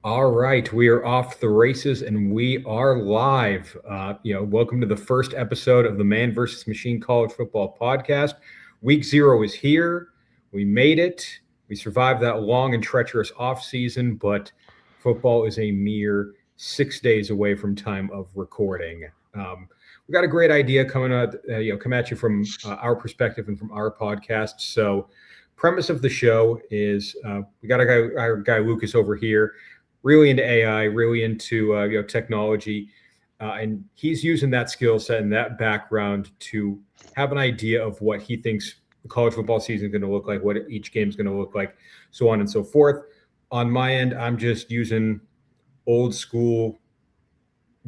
All right, we are off the races and we are live. Welcome to the first episode of the Man versus Machine College Football Podcast. Week 0 is here. We made it. We survived that long and treacherous off season, but football is a mere 6 days away from time of recording. We got a great idea coming come at you from our perspective and from our podcast. So, premise of the show is we got our guy Lucas over here, really into AI, really into technology, and he's using that skill set and that background to have an idea of what he thinks the college football season is going to look like, what each game is going to look like, so on and so forth. On my end, I'm just using old school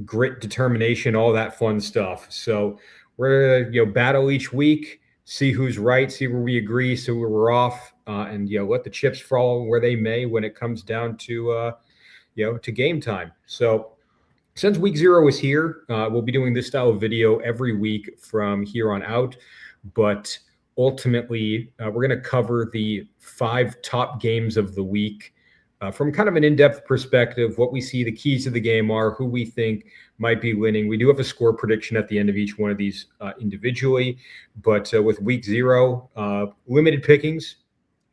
grit, determination, all that fun stuff. So we're gonna battle each week, see who's right, see where we agree, see where we're off, and let the chips fall where they may when it comes down to to game time. So since week 0 is here, we'll be doing this style of video every week from here on out. But ultimately, we're going to cover the 5 top games of the week from kind of an in-depth perspective, what we see the keys to the game are, who we think might be winning. We do have a score prediction at the end of each one of these individually, but with week 0, limited pickings,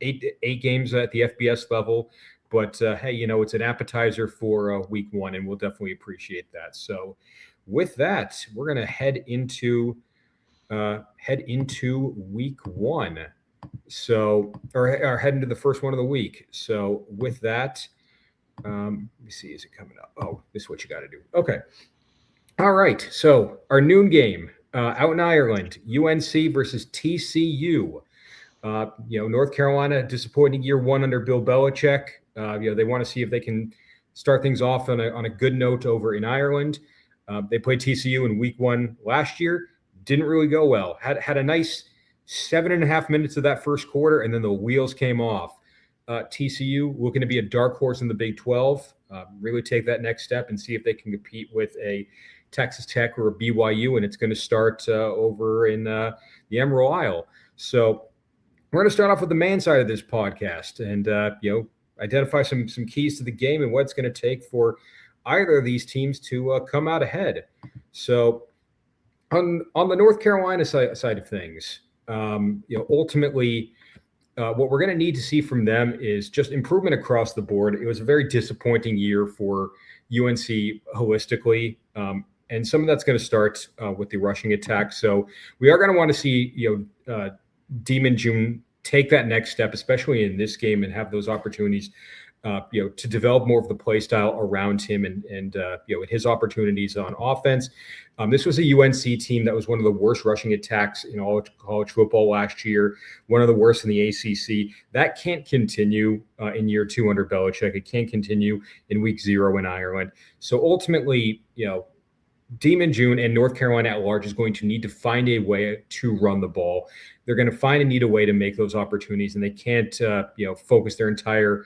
eight games at the FBS level. But hey, it's an appetizer for week 1, and we'll definitely appreciate that. So, with that, we're going to head into week 1. So, or head into the first one of the week. So, with that, let me see, is it coming up? Oh, this is what you got to do. Okay. All right. So, our noon game out in Ireland, UNC versus TCU. North Carolina, disappointing year 1 under Bill Belichick. They want to see if they can start things off on a good note over in Ireland. They played TCU in week 1 last year. Didn't really go well. Had a nice 7.5 minutes of that first quarter, and then the wheels came off. TCU looking to be a dark horse in the Big 12. Really take that next step and see if they can compete with a Texas Tech or a BYU, and it's going to start over in the Emerald Isle. So we're going to start off with the man side of this podcast and, identify some keys to the game and what it's going to take for either of these teams to come out ahead. So on the North Carolina side of things, ultimately what we're going to need to see from them is just improvement across the board. It was a very disappointing year for UNC holistically. And some of that's going to start with the rushing attack. So we are going to want to see, Demon June take that next step, especially in this game, and have those opportunities, to develop more of the play style around him and his opportunities on offense. This was a UNC team that was one of the worst rushing attacks in all college football last year, one of the worst in the ACC. That can't continue in year 2 under Belichick. It can't continue in week 0 in Ireland. So ultimately, Demon June and North Carolina at large is going to need to find a way to run the ball. They're going to need a way to make those opportunities, and they can't, focus their entire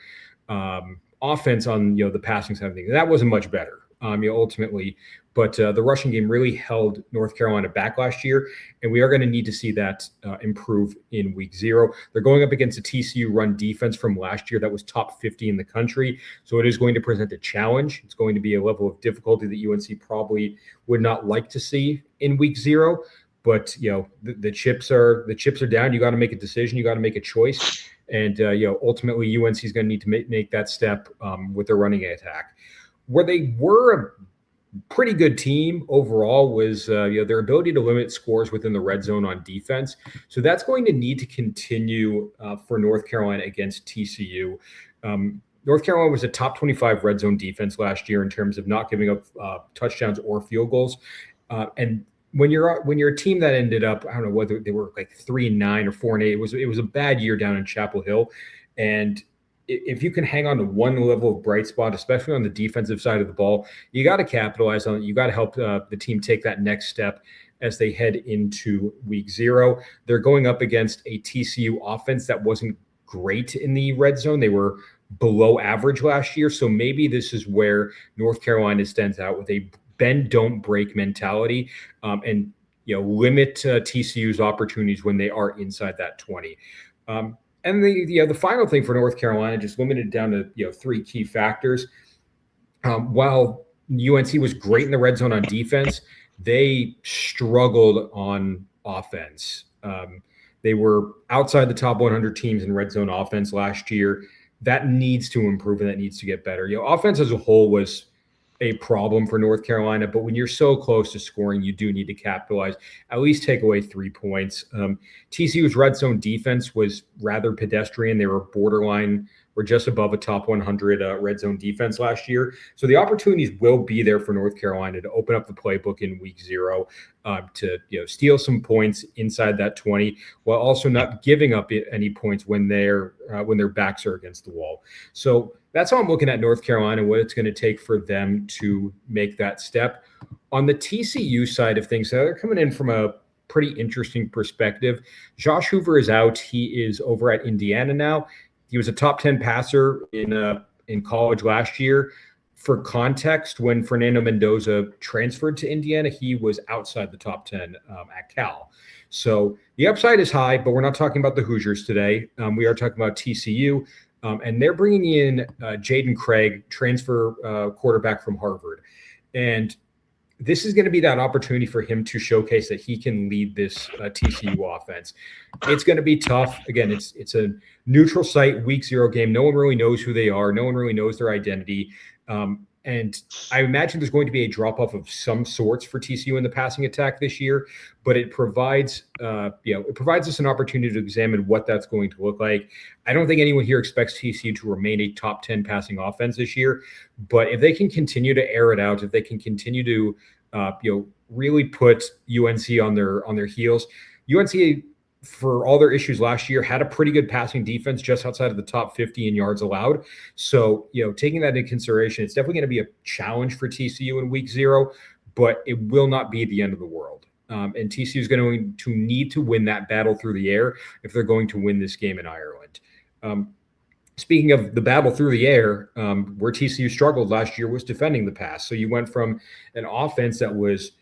offense on, the passing side of things. That wasn't much better, ultimately. But the rushing game really held North Carolina back last year, and we are going to need to see that improve in week 0. They're going up against a TCU run defense from last year that was top 50 in the country, so it is going to present a challenge. It's going to be a level of difficulty that UNC probably would not like to see in week 0. But the chips are down. You got to make a decision. You got to make a choice, and ultimately UNC is going to need to make that step with their running attack. Where they were a pretty good team overall was their ability to limit scores within the red zone on defense. So that's going to need to continue for North Carolina against TCU. North Carolina was a top 25 red zone defense last year in terms of not giving up touchdowns or field goals. And when you're a team that ended up, I don't know whether they were like 3-9 or 4-8, it was a bad year down in Chapel Hill. And if you can hang on to one level of bright spot, especially on the defensive side of the ball, you got to capitalize on it. You got to help the team take that next step as they head into week 0. They're going up against a TCU offense that wasn't great in the red zone. They were below average last year. So maybe this is where North Carolina stands out with a bend, don't break mentality, and limit TCU's opportunities when they are inside that 20. And the final thing for North Carolina, just limited down to 3 key factors. While UNC was great in the red zone on defense, they struggled on offense. They were outside the top 100 teams in red zone offense last year. That needs to improve and that needs to get better. Offense as a whole was a problem for North Carolina, but when you're so close to scoring, you do need to capitalize, at least take away 3 points. TCU's red zone defense was rather pedestrian. They were borderline, were just above a top 100 red zone defense last year. So the opportunities will be there for North Carolina to open up the playbook in week 0, to steal some points inside that 20, while also not giving up any points when their backs are against the wall. So that's how I'm looking at North Carolina, what it's going to take for them to make that step. On the TCU side of things, they're coming in from a pretty interesting perspective. Josh Hoover is out. He is over at Indiana now. He was a top 10 passer in college last year. For context, when Fernando Mendoza transferred to Indiana, he was outside the top 10 at Cal. So the upside is high, but we're not talking about the Hoosiers today. We are talking about TCU. And they're bringing in Jaden Craig, transfer quarterback from Harvard. And this is going to be that opportunity for him to showcase that he can lead this TCU offense. It's going to be tough. Again, it's a neutral site, week 0 game. No one really knows who they are. No one really knows their identity. And I imagine there's going to be a drop-off of some sorts for TCU in the passing attack this year, but it provides us an opportunity to examine what that's going to look like. I don't think anyone here expects TCU to remain a top 10 passing offense this year, but if they can continue to air it out, if they can continue to really put UNC on their heels, UNC, for all their issues last year, had a pretty good passing defense just outside of the top 50 in yards allowed. So, taking that into consideration, it's definitely going to be a challenge for TCU in week 0, but it will not be the end of the world. And TCU is going to need to win that battle through the air if they're going to win this game in Ireland. Speaking of the battle through the air, where TCU struggled last year was defending the pass. So you went from an offense that was,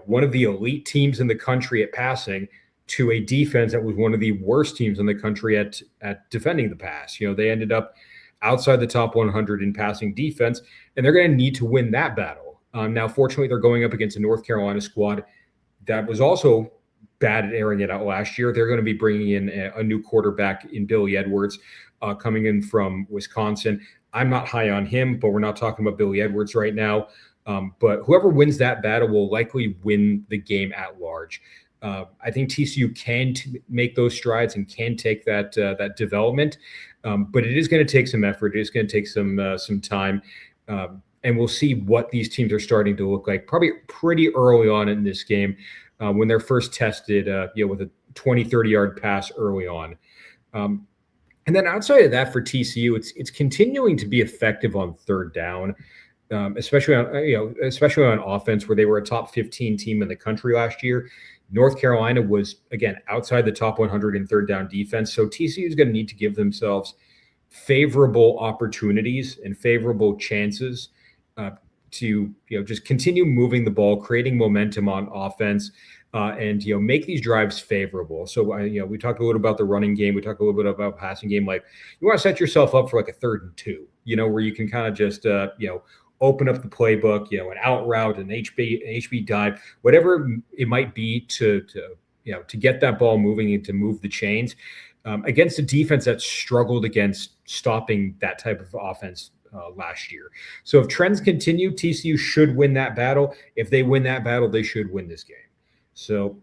one of the elite teams in the country at passing to a defense that was one of the worst teams in the country at defending the pass. They ended up outside the top 100 in passing defense, and they're going to need to win that battle. Now, fortunately, they're going up against a North Carolina squad that was also bad at airing it out last year. They're going to be bringing in a new quarterback in Billy Edwards, coming in from Wisconsin. I'm not high on him, but we're not talking about Billy Edwards right now. But whoever wins that battle will likely win the game at large. I think TCU can make those strides and can take that development, but it is going to take some effort. It is going to take some time, and we'll see what these teams are starting to look like probably pretty early on in this game when they're first tested with a 20, 30-yard pass early on. And then outside of that for TCU, it's continuing to be effective on third down. Especially on offense, where they were a top 15 team in the country last year. North Carolina was, again, outside the top 100 in third down defense. So TCU is going to need to give themselves favorable opportunities and favorable chances to just continue moving the ball, creating momentum on offense, and make these drives favorable. So we talked a little about the running game. We talked a little bit about passing game. Like, you want to set yourself up for like a 3rd and 2, where you can kind of just open up the playbook, an out route, an HB dive, whatever it might be to get that ball moving and to move the chains against a defense that struggled against stopping that type of offense last year. So if trends continue, TCU should win that battle. If they win that battle, they should win this game. So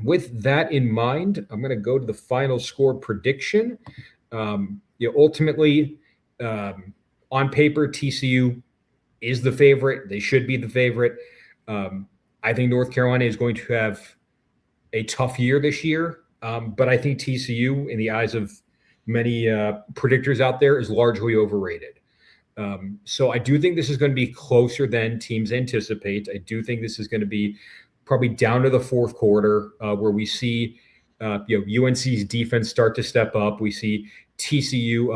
with that in mind, I'm going to go to the final score prediction. Ultimately, on paper, TCU is the favorite. They should be the favorite. I think North Carolina is going to have a tough year this year, but I think TCU, in the eyes of many predictors out there, is largely overrated. So I do think this is going to be closer than teams anticipate. I do think this is going to be probably down to the 4th quarter, where we see UNC's defense start to step up. We see TCU,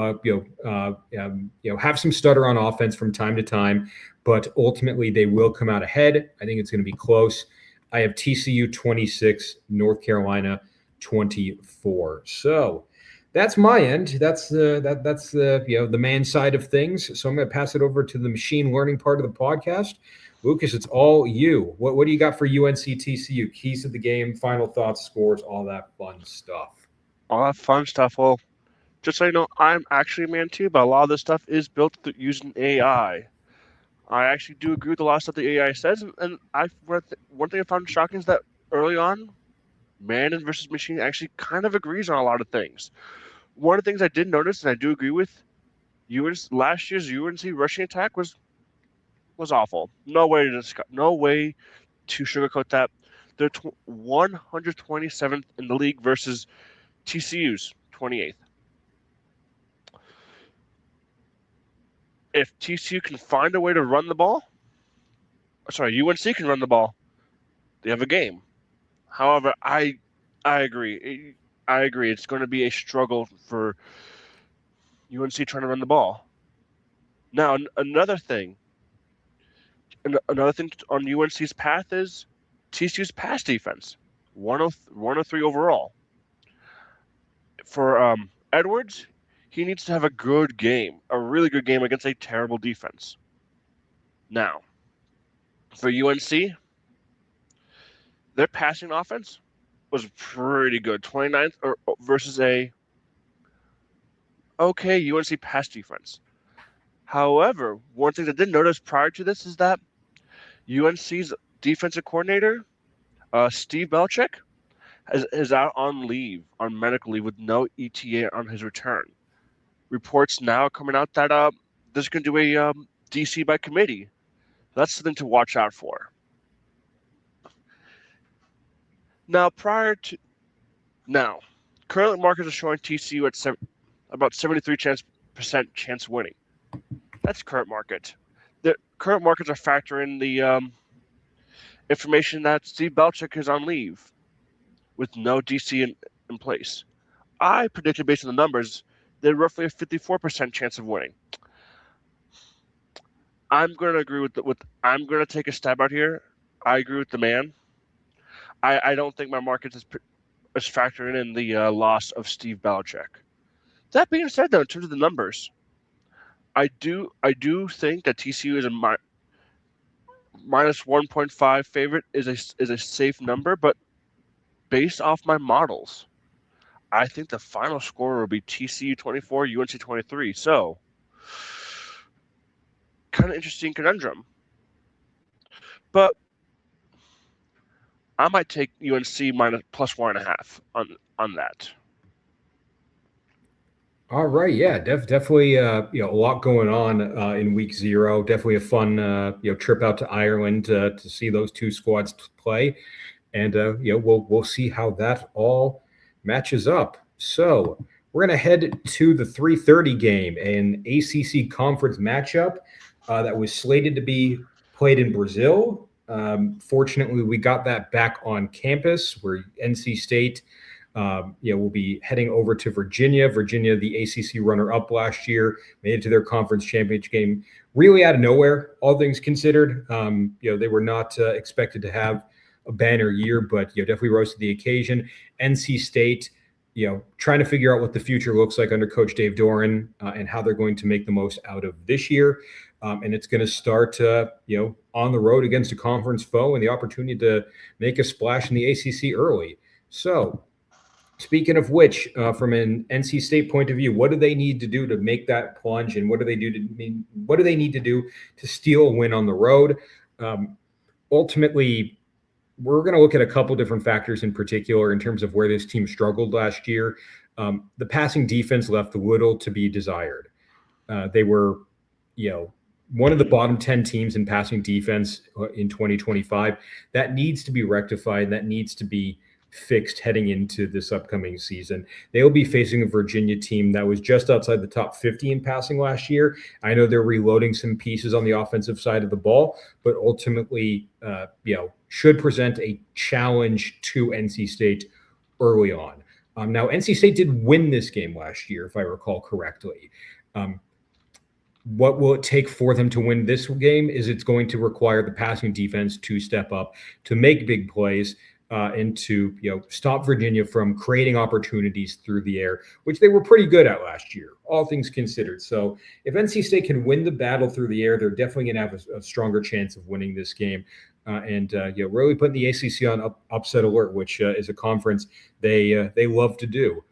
have some stutter on offense from time to time, but ultimately they will come out ahead. I think it's going to be close. I have TCU 26, North Carolina 24. So That's my end. That's the man side of things. So I'm going to pass it over to the machine learning part of the podcast. Lucas, it's all you. What do you got for UNC TCU? Keys to the game, final thoughts, scores, all that fun stuff. All that fun stuff. Well, just so you know, I'm actually a man too, but a lot of this stuff is built using AI. I actually do agree with a lot of stuff the AI says, and one thing I found shocking is that early on, man versus machine actually kind of agrees on a lot of things. One of the things I did notice, and I do agree with, last year's UNC rushing attack was awful. No way to sugarcoat that. They're 127th in the league versus TCU's 28th. If TCU can find a way to run the ball, UNC can run the ball, they have a game. However, I agree. I agree. It's going to be a struggle for UNC trying to run the ball. Now, another thing on UNC's path is TCU's pass defense, 103 overall. For Edwards, he needs to have a good game, a really good game against a terrible defense. Now, for UNC, their passing offense was pretty good, 29th versus a okay UNC pass defense. However, one thing I did notice prior to this is that UNC's defensive coordinator, Steve Belichick, is out on medical leave with no ETA on his return. Reports now coming out that there's going to do a DC by committee. That's something to watch out for. Now, current markets are showing TCU at about 73% chance winning. That's current market. The current markets are factoring the information that Steve Belichick is on leave with no DC in place. I predicted based on the numbers, they're roughly a 54% chance of winning. I'm going to agree I'm going to take a stab out here. I agree with the man. I don't think my market is factoring in the loss of Steve Belichick. That being said, though, in terms of the numbers, I do think that TCU is a minus 1.5 favorite is a safe number, but based off my models, I think the final score will be TCU 24, UNC 23. So, kind of interesting conundrum. But I might take UNC minus plus 1.5 on that. All right, yeah, definitely. A lot going on in week 0. Definitely a fun trip out to Ireland to see those two squads play, and we'll see how that all matches up. So we're gonna head to the 3:30 game, an ACC conference matchup that was slated to be played in Brazil. Fortunately, we got that back on campus where NC State. We'll be heading over to Virginia. Virginia, the ACC runner-up last year, made it to their conference championship game. Really out of nowhere, all things considered. They were not expected to have a banner year, but definitely rose to the occasion. NC State, trying to figure out what the future looks like under Coach Dave Doran and how they're going to make the most out of this year. And it's going to start, on the road against a conference foe and the opportunity to make a splash in the ACC early. So, speaking of which, from an NC State point of view, what do they need to do to make that plunge, and what do they need to do to steal a win on the road? Ultimately, we're going to look at a couple different factors in particular in terms of where this team struggled last year. The passing defense left a little to be desired. They were, one of the bottom 10 teams in passing defense in 2025. That needs to be rectified. That needs to be fixed heading into this upcoming season. They will be facing a Virginia team that was just outside the top 50 in passing last year. I know they're reloading some pieces on the offensive side of the ball, but ultimately, should present a challenge to NC State early on. Now, NC State did win this game last year, if I recall correctly. What will it take for them to win this game is it's going to require the passing defense to step up, to make big plays. and to stop Virginia from creating opportunities through the air, which they were pretty good at last year, all things considered. So if NC State can win the battle through the air, they're definitely going to have a stronger chance of winning this game. And really putting the ACC on upset alert, which is a conference they love to do.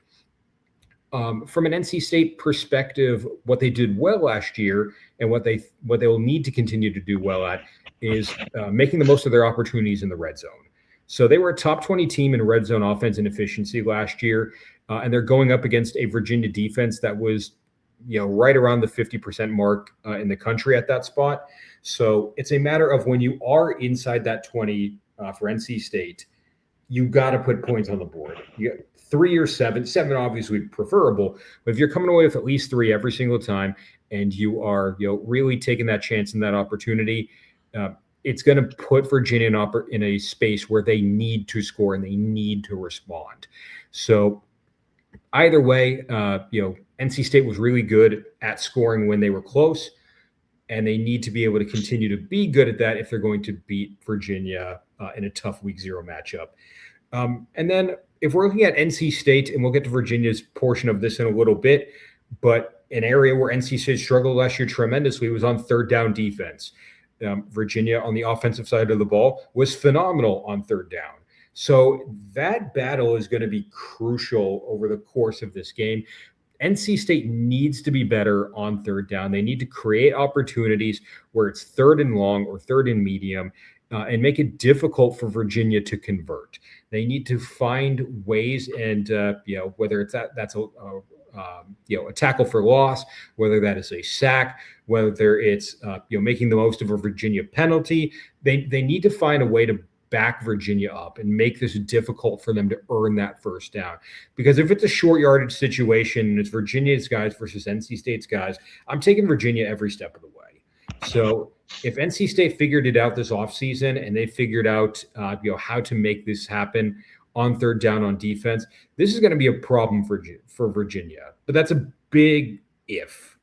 From an NC State perspective, what they did well last year and what they will need to continue to do well at is making the most of their opportunities in the red zone. So they were a top 20 team in red zone offense and efficiency last year, and they're going up against a Virginia defense that was right around the 50% mark in the country at that spot. So it's a matter of when you are inside that 20 for NC State, you got to put points on the board. You got 3 or 7 obviously preferable, but if you're coming away with at least 3 every single time and you are really taking that chance and that opportunity, it's going to put Virginia in a space where they need to score and they need to respond. So either way, NC State was really good at scoring when they were close, and they need to be able to continue to be good at that if they're going to beat Virginia in a tough week 0 matchup. And then if we're looking at NC State, and we'll get to Virginia's portion of this in a little bit, but an area where NC State struggled last year tremendously was on third down defense. Virginia on the offensive side of the ball was phenomenal on third down. So that battle is going to be crucial over the course of this game. NC State needs to be better on third down. They need to create opportunities where it's third and long or third and medium, and make it difficult for Virginia to convert. They need to find ways, and whether it's that's a tackle for loss, whether that is a sack, whether it's making the most of a Virginia penalty, they need to find a way to back Virginia up and make this difficult for them to earn that first down. Because if it's a short yardage situation and it's Virginia's guys versus NC State's guys, I'm taking Virginia every step of the way. So if NC State figured it out this offseason and they figured out how to make this happen on third down on defense, this is going to be a problem for Virginia. But that's a big if.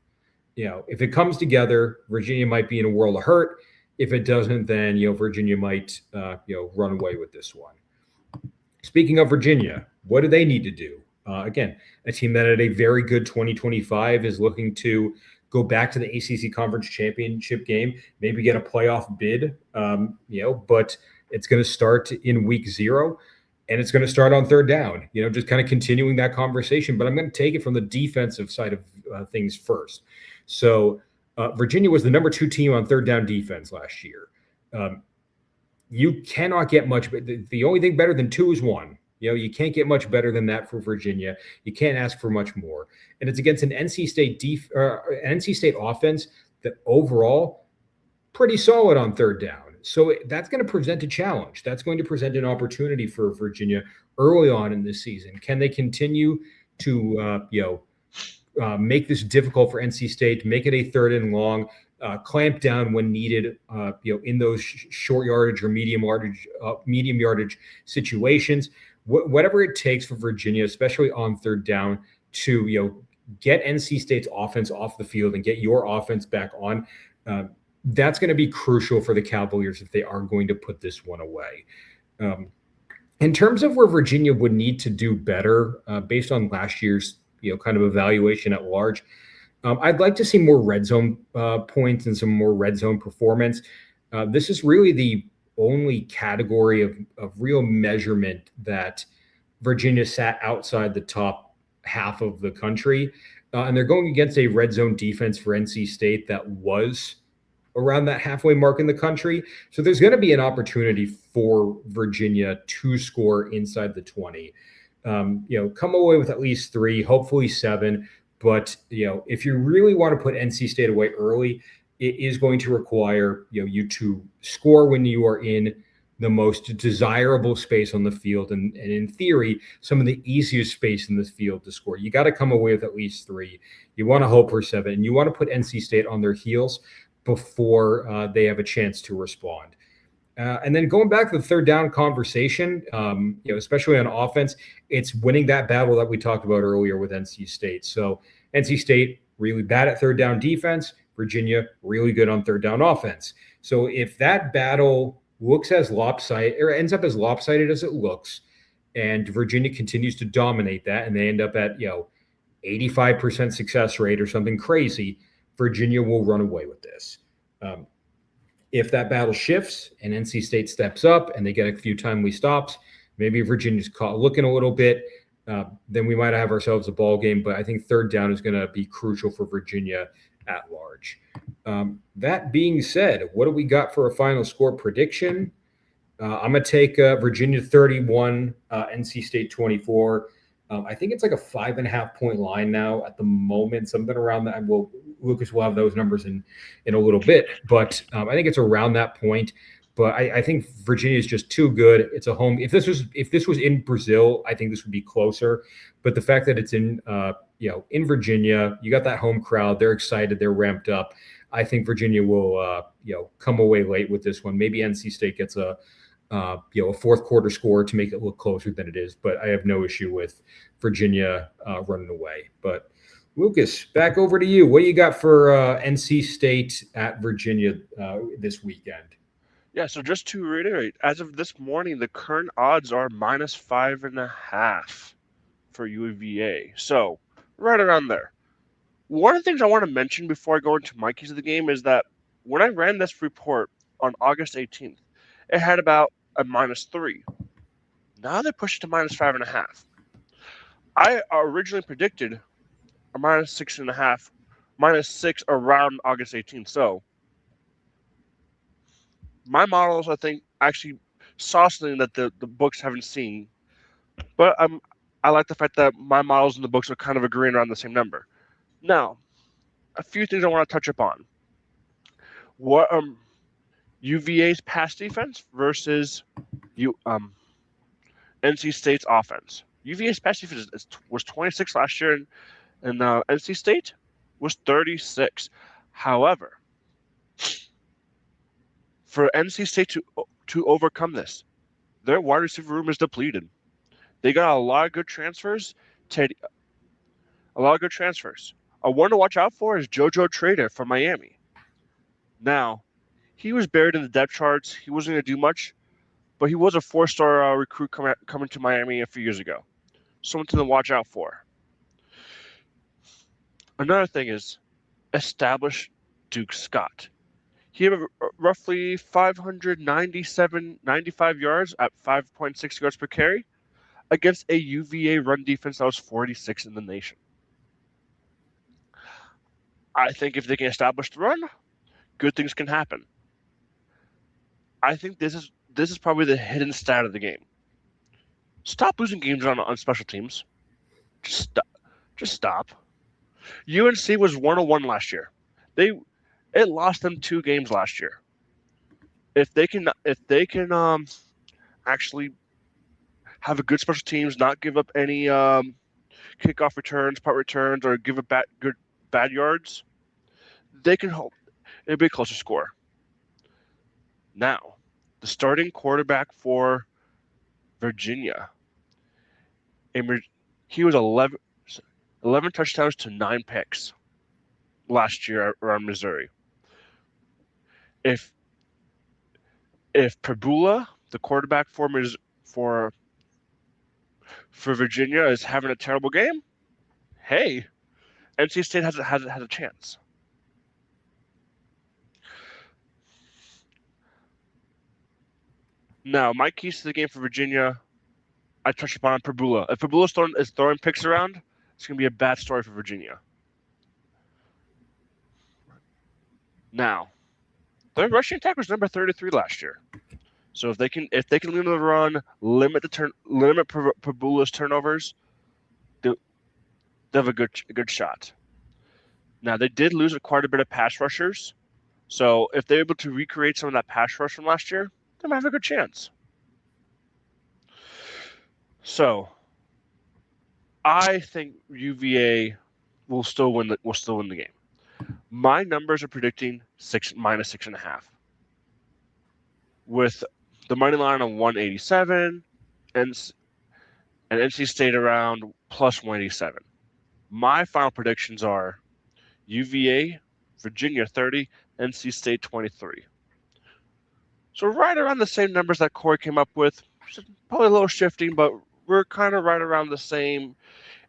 If it comes together, Virginia might be in a world of hurt. If it doesn't, then Virginia might run away with this one. Speaking of Virginia, what do they need to do? Again, a team that had a very good 2025 is looking to go back to the ACC Conference Championship game, maybe get a playoff bid, but it's going to start in week 0, and it's going to start on third down, just kind of continuing that conversation. But I'm going to take it from the defensive side of things first. So Virginia was the number 2 team on third down defense last year. You cannot get much, but the only thing better than 2 is 1. You can't get much better than that for Virginia. You can't ask for much more. And it's against an NC State offense that overall pretty solid on third down. So that's going to present a challenge. That's going to present an opportunity for Virginia early on in this season. Can they continue to make this difficult for NC State, make it a third and long, clamp down when needed, in those short yardage or medium yardage situations? Whatever it takes for Virginia, especially on third down, to get NC State's offense off the field and get your offense back on, that's going to be crucial for the Cavaliers if they are going to put this one away. In terms of where Virginia would need to do better, based on last year's kind of evaluation at large, I'd like to see more red zone points and some more red zone performance. This is really the only category of real measurement that Virginia sat outside the top half of the country. And they're going against a red zone defense for NC State that was around that halfway mark in the country. So there's going to be an opportunity for Virginia to score inside the 20. Come away with at least 3, hopefully 7. But, if you really want to put NC State away early, it is going to require you to score when you are in the most desirable space on the field, and in theory, some of the easiest space in this field to score. You got to come away with at least 3. You want to hope for 7, and you want to put NC State on their heels before they have a chance to respond. And then going back to the third down conversation, especially on offense, it's winning that battle that we talked about earlier with NC State. So NC State really bad at third down defense, Virginia really good on third down offense. So if that battle looks as lopsided or ends up as lopsided as it looks, and Virginia continues to dominate that, and they end up at 85% success rate or something crazy, Virginia will run away with this. If that battle shifts and NC State steps up and they get a few timely stops, maybe Virginia's caught looking a little bit, then we might have ourselves a ball game. But I think third down is going to be crucial for Virginia at large. That being said, what do we got for a final score prediction? I'm going to take Virginia 31, NC State 24. I think it's like a 5.5 point line now at the moment, something around that. Lucas will have those numbers in a little bit, but I think it's around that point. But I think Virginia is just too good. It's a home. If this was in Brazil, I think this would be closer. But the fact that it's in in Virginia, you got that home crowd. They're excited. They're ramped up. I think Virginia will come away late with this one. Maybe NC State gets a fourth quarter score to make it look closer than it is. But I have no issue with Virginia running away. But Lucas, back over to you. What do you got for NC State at Virginia this weekend? Yeah, so just to reiterate, as of this morning, the current odds are -5.5 for UVA. So right around there. One of the things I want to mention before I go into my keys of the game is that when I ran this report on August 18th, it had about a -3. Now they pushed it to -5.5. I originally predicted a -6.5, -6 around August 18th. So my models, I think, actually saw something that the books haven't seen. But I like the fact that my models and the books are kind of agreeing around the same number. Now, a few things I want to touch upon. What UVA's pass defense versus NC State's offense. UVA's pass defense was 26 last year, and NC State was 36. However, for NC State to overcome this, their wide receiver room is depleted. They got a lot of good transfers. A one to watch out for is JoJo Trader from Miami. Now, he was buried in the depth charts. He wasn't going to do much, but he was a 4-star recruit coming to Miami a few years ago. Someone to watch out for. Another thing is establish Duke Scott. He had roughly 95 yards at 5.6 yards per carry against a UVA run defense that was 46 in the nation. I think if they can establish the run, good things can happen. I think this is probably the hidden stat of the game. Stop losing games on special teams. Just stop. UNC was 101 last year. It lost them 2 games last year. If they can actually have a good special teams, not give up any kickoff returns, punt returns, or give up bad yards, they can hope it'll be a closer score. Now, the starting quarterback for Virginia, he was 11 touchdowns to 9 picks last year around Missouri. If Pabula, the quarterback for Virginia, is having a terrible game, hey, NC State has a chance. Now, my keys to the game for Virginia, I touched upon Pabula. If Pabula is throwing picks around, it's going to be a bad story for Virginia. Now, their rushing attack was number 33 last year. So if they can limit the run, limit Pabula's turnovers, they have a good shot. Now, they did lose quite a bit of pass rushers. So if they're able to recreate some of that pass rush from last year, they might have a good chance. So I think UVA will still win the game. My numbers are predicting -6.5, with the money line on 187 and NC State around +187. My final predictions are UVA, Virginia 30, NC State 23. So right around the same numbers that Corey came up with, probably a little shifting, but we're kind of right around the same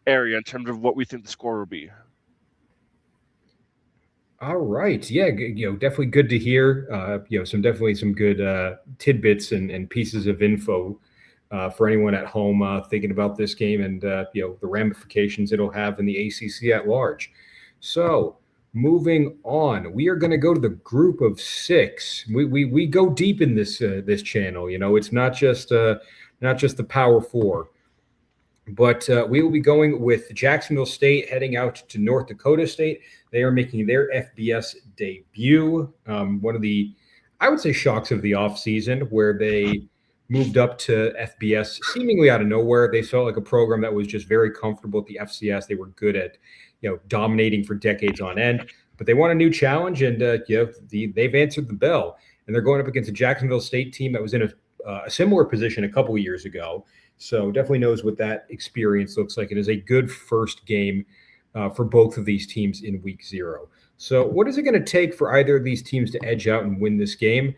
area in terms of what we think the score will be. All right. Yeah, definitely good to hear. Definitely some good tidbits and pieces of info for anyone at home thinking about this game and the ramifications it'll have in the ACC at large. So, moving on, we are going to go to the group of 6. We go deep in this channel. It's not just the Power 4. But we will be going with Jacksonville State heading out to North Dakota State. They are making their FBS debut. One of the, I would say, shocks of the offseason, where they moved up to FBS seemingly out of nowhere. They felt like a program that was just very comfortable at the FCS. They were good at, dominating for decades on end. But they want a new challenge, and they've answered the bell. And they're going up against a Jacksonville State team that was in a similar position a couple of years ago. So definitely knows what that experience looks like. It is a good first game for both of these teams in week 0. So what is it going to take for either of these teams to edge out and win this game?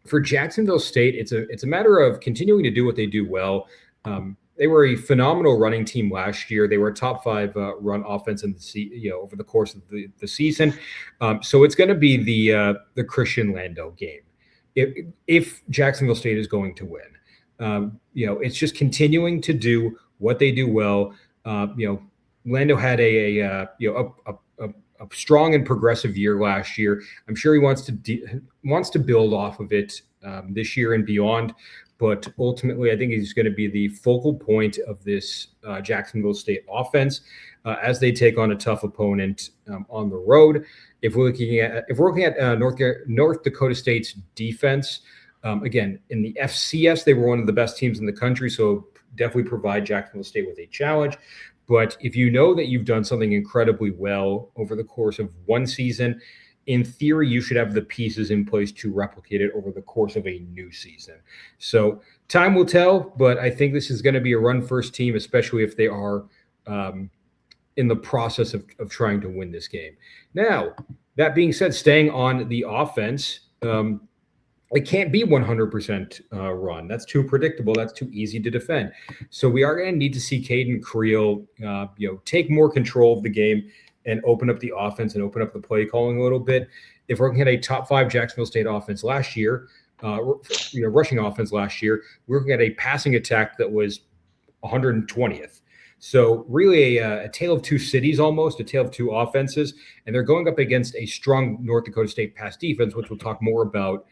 For Jacksonville State, it's a matter of continuing to do what they do well. They were a phenomenal running team last year. They were a top 5 run offense in the over the course of the season. So it's going to be the Christian Lando game if Jacksonville State is going to win. It's just continuing to do what they do well. Lando had a strong and progressive year last year. I'm sure he wants to build off of it this year and beyond. But ultimately, I think he's going to be the focal point of this Jacksonville State offense as they take on a tough opponent on the road. If we're looking at North Dakota State's defense. Again, in the FCS, they were one of the best teams in the country, so definitely provide Jacksonville State with a challenge. But if you know that you've done something incredibly well over the course of one season, in theory, you should have the pieces in place to replicate it over the course of a new season. So time will tell, but I think this is going to be a run-first team, especially if they are in the process of trying to win this game. Now, that being said, staying on the offense, it can't be 100% run. That's too predictable. That's too easy to defend. So we are going to need to see Caden Creel, take more control of the game and open up the offense and open up the play calling a little bit. If we're looking at a top 5 Jacksonville State offense last year, rushing offense last year, we're looking at a passing attack that was 120th. So really a tale of two cities, almost a tale of two offenses, and they're going up against a strong North Dakota State pass defense, which we'll talk more about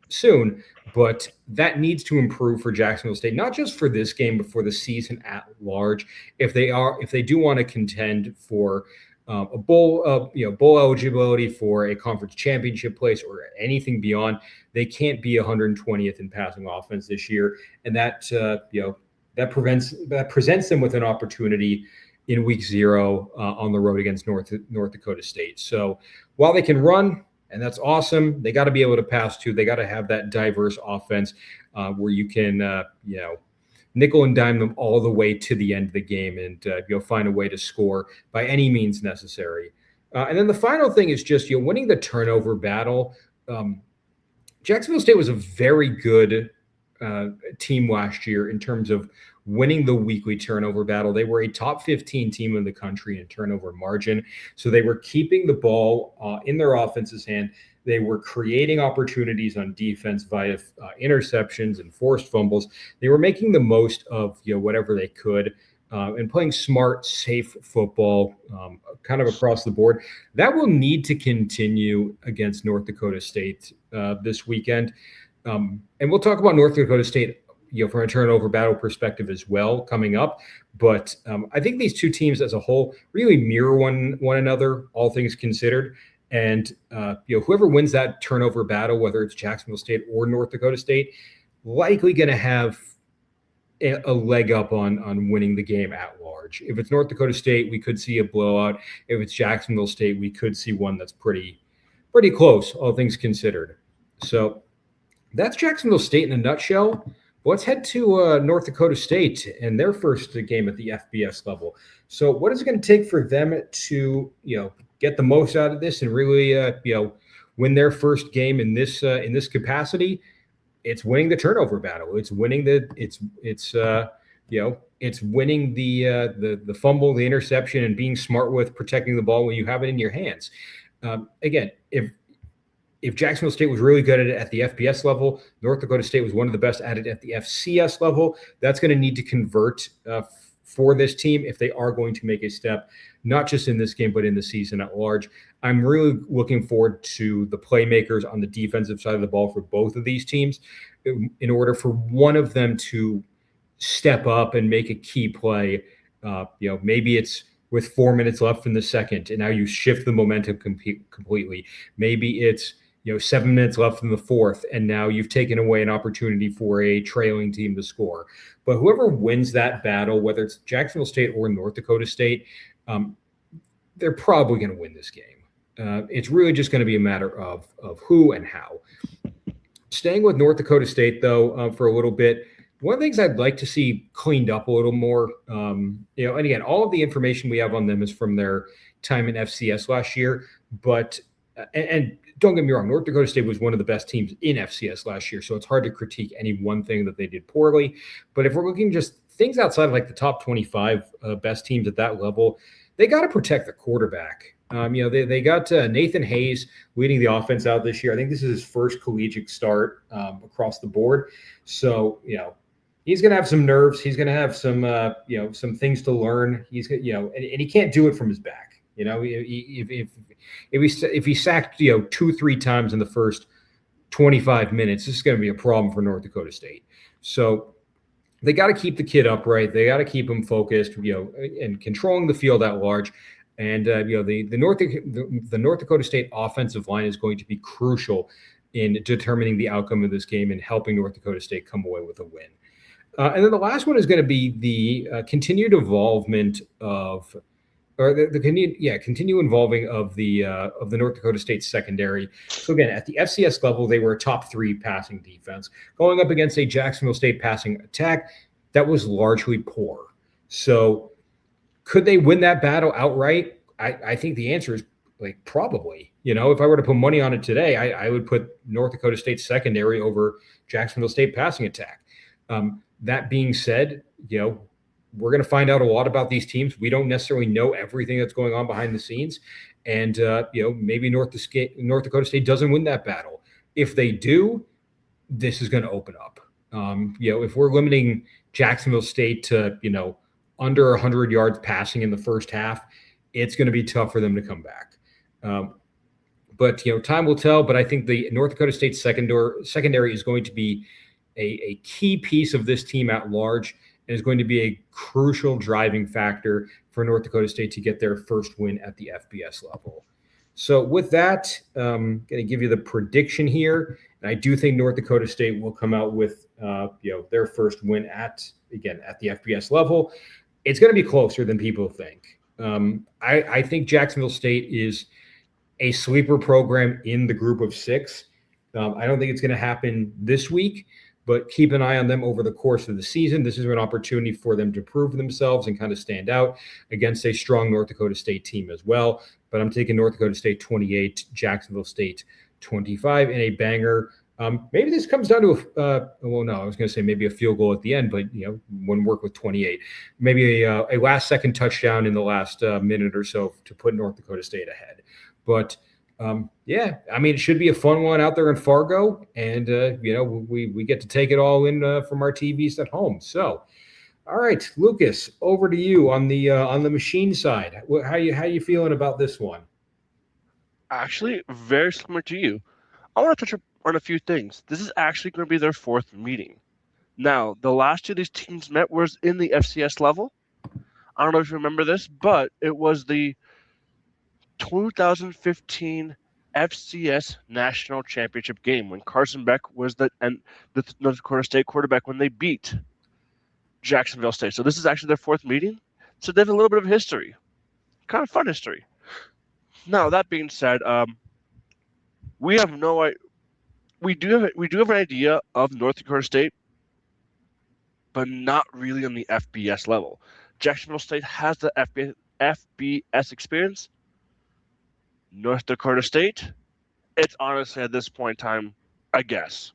soon, but that needs to improve for Jacksonville State, not just for this game, but for the season at large. If they do want to contend for a bowl eligibility for a conference championship place or anything beyond, they can't be 120th in passing offense this year, and that presents them with an opportunity in week 0 on the road against North Dakota State. So while they can run, and that's awesome, they got to be able to pass too. They got to have that diverse offense where you can, nickel and dime them all the way to the end of the game, and you'll find a way to score by any means necessary. And then the final thing is just winning the turnover battle. Jacksonville State was a very good team last year in terms of winning the weekly turnover battle. They were a top 15 team in the country in turnover margin. So they were keeping the ball in their offense's hand. They were creating opportunities on defense via interceptions and forced fumbles. They were making the most of whatever they could and playing smart, safe football kind of across the board. That will need to continue against North Dakota State this weekend. And we'll talk about North Dakota State from a turnover battle perspective as well coming up. But I think these two teams as a whole really mirror one another, all things considered. And whoever wins that turnover battle, whether it's Jacksonville State or North Dakota State, likely going to have a leg up on winning the game at large. If it's North Dakota State, we could see a blowout. If it's Jacksonville State, we could see one that's pretty close, all things considered. So that's Jacksonville State in a nutshell. Let's head to North Dakota State and their first game at the FBS level. So what is it going to take for them to, get the most out of this and really, win their first game in this capacity, it's winning the turnover battle. It's winning it's winning the fumble, the interception, and being smart with protecting the ball when you have it in your hands. Again, if Jacksonville State was really good at it at the FBS level, North Dakota State was one of the best at it at the FCS level. That's going to need to convert for this team if they are going to make a step, not just in this game, but in the season at large. I'm really looking forward to the playmakers on the defensive side of the ball for both of these teams in order for one of them to step up and make a key play. Maybe it's with 4 minutes left in the second, and now you shift the momentum completely. Maybe it's 7 minutes left in the fourth, and now you've taken away an opportunity for a trailing team to score. But whoever wins that battle, whether it's Jacksonville State or North Dakota State, they're probably going to win this game. It's really just going to be a matter of who and how. Staying with North Dakota State, though, for a little bit, one of the things I'd like to see cleaned up a little more, and again, all of the information we have on them is from their time in FCS last year, but and don't get me wrong, North Dakota State was one of the best teams in FCS last year, so it's hard to critique any one thing that they did poorly. But if we're looking just things outside of like the top 25 best teams at that level, they got to protect the quarterback. They got Nathan Hayes leading the offense out this year. I think this is his first collegiate start across the board. So, he's going to have some nerves. He's going to have some things to learn. He's and he can't do it from his back. If he sacked 2-3 times in the first 25 minutes, this is going to be a problem for North Dakota State. So they got to keep the kid upright. They got to keep him focused, and controlling the field at large. And the North Dakota State offensive line is going to be crucial in determining the outcome of this game and helping North Dakota State come away with a win. And then the last one is going to be the continued involvement of, or the continued involving of the North Dakota State secondary. So again, at the FCS level, they were a top 3 passing defense going up against a Jacksonville State passing attack that was largely poor. So could they win that battle outright? I think the answer is probably. If I were to put money on it today, I would put North Dakota State secondary over Jacksonville State passing attack. That being said, we're going to find out a lot about these teams. We don't necessarily know everything that's going on behind the scenes. And, maybe North Dakota State doesn't win that battle. If they do, this is going to open up. If we're limiting Jacksonville State to, under 100 yards passing in the first half, it's going to be tough for them to come back. But time will tell. But I think the North Dakota State secondary is going to be a key piece of this team at large, and is going to be a crucial driving factor for North Dakota State to get their first win at the FBS level. So with that, I'm going to give you the prediction here. And I do think North Dakota State will come out with their first win at the FBS level. It's going to be closer than people think. I think Jacksonville State is a sleeper program in the group of 6. I don't think it's going to happen this week, but keep an eye on them over the course of the season. This is an opportunity for them to prove themselves and kind of stand out against a strong North Dakota State team as well. But I'm taking North Dakota State 28, Jacksonville State 25 in a banger. Maybe this comes down to I was going to say maybe a field goal at the end, but wouldn't work with 28. Maybe a last-second touchdown in the last minute or so to put North Dakota State ahead. But it should be a fun one out there in Fargo, and we get to take it all in from our TVs at home. So, all right, Lucas, over to you on the machine side. How you feeling about this one? Actually, very similar to you. I want to touch on a few things. This is actually going to be their 4th meeting. Now, the last 2 these teams met was in the FCS level. I don't know if you remember this, but it was the 2015 FCS National Championship game when Carson Beck was the North Dakota State quarterback when they beat Jacksonville State. So this is actually their 4th meeting. So they have a little bit of history, kind of fun history. Now that being said, we have no idea. We do have an idea of North Dakota State, but not really on the FBS level. Jacksonville State has the FBS experience. North Dakota State It's honestly at this point in time, I guess.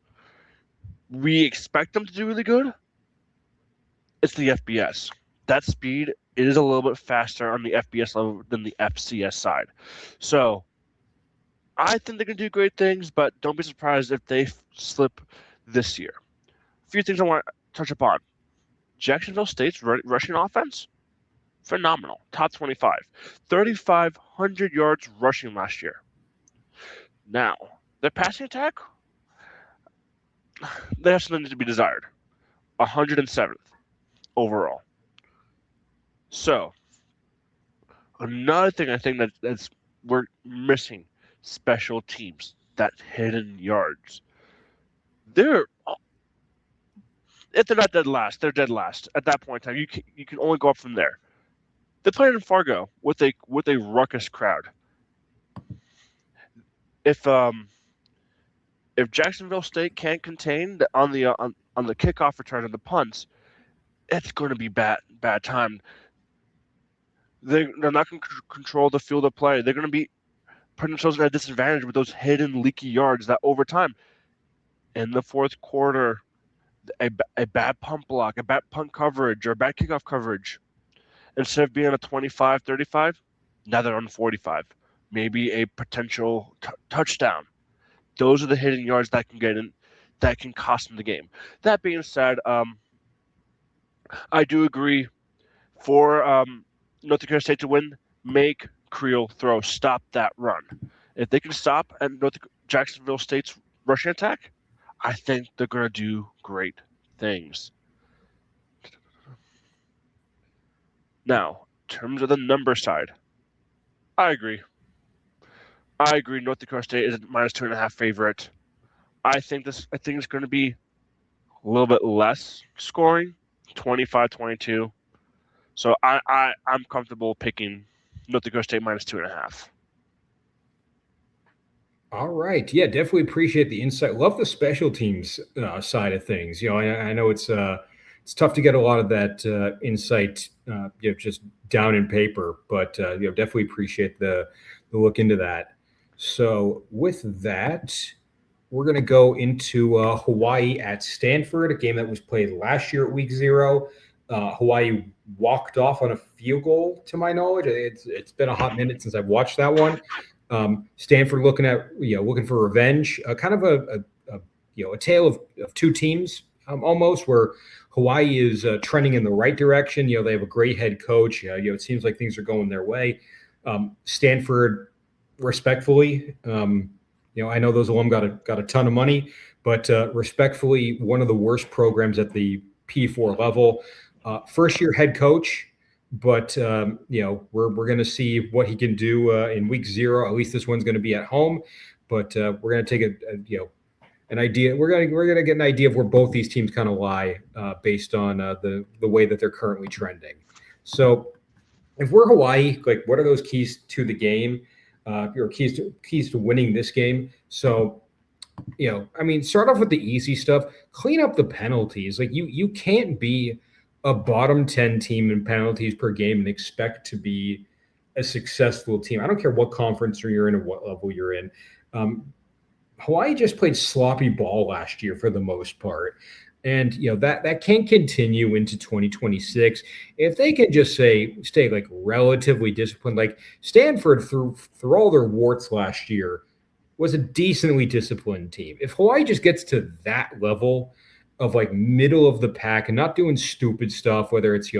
We expect them to do really good. It's the FBS. That speed is a little bit faster on the FBS level than the FCS side. So I think they can do great things, but don't be surprised if they slip this year. A few things I want to touch upon. Jacksonville State's rushing offense, phenomenal. Top 25. 3,500 yards rushing last year. Now, their passing attack, they have something to be desired. 107th overall. So, another thing I think that's we're missing, special teams, that hidden yards. If they're not dead last, they're dead last. At that point in time, you can only go up from there. They played in Fargo with a ruckus crowd. If Jacksonville State can't contain on the kickoff return and the punts, it's going to be bad time. They're not going to control the field of play. They're going to be putting themselves at a disadvantage with those hidden leaky yards that over time, in the fourth quarter, a bad punt block, a bad punt coverage, or a bad kickoff coverage, instead of being on a 25-35, now they're on 45. Maybe a potential touchdown. Those are the hidden yards that can get in, that can cost them the game. That being said, I do agree for North Dakota State to win, make Creel throw, stop that run. If they can stop at Jacksonville State's rushing attack, I think they're going to do great things. Now, in terms of the number side, I agree. North Dakota State is a -2.5 favorite. I think it's going to be a little bit less scoring, 25-22. So I'm comfortable picking North Dakota State -2.5. All right. Yeah, definitely appreciate the insight. Love the special teams side of things. I know it's tough to get a lot of that insight just down in paper, but definitely appreciate the look into that. So with that, we're going to go into Hawaii at Stanford, a game that was played last year at week 0. Hawaii walked off on a field goal, to my knowledge. It's been a hot minute since I've watched that one. Stanford looking for revenge, kind of a tale of two teams almost, where Hawaii is trending in the right direction. They have a great head coach. It seems like things are going their way. Stanford, respectfully, I know those alum got a ton of money, but respectfully, one of the worst programs at the P4 level. First year head coach. But we're going to see what he can do in week 0. At least this one's going to be at home. But we're going to take an idea. We're going to get an idea of where both these teams kind of lie based on the way that they're currently trending. So if we're Hawaii, what are those keys to the game? Or keys to winning this game? So start off with the easy stuff. Clean up the penalties. You can't be a bottom 10 team in penalties per game and expect to be a successful team. I don't care what conference you're in or what level you're in. Hawaii just played sloppy ball last year for the most part. And, that can't continue into 2026. If they can just stay relatively disciplined, Stanford through all their warts last year was a decently disciplined team. If Hawaii just gets to that level of middle of the pack and not doing stupid stuff, whether it's,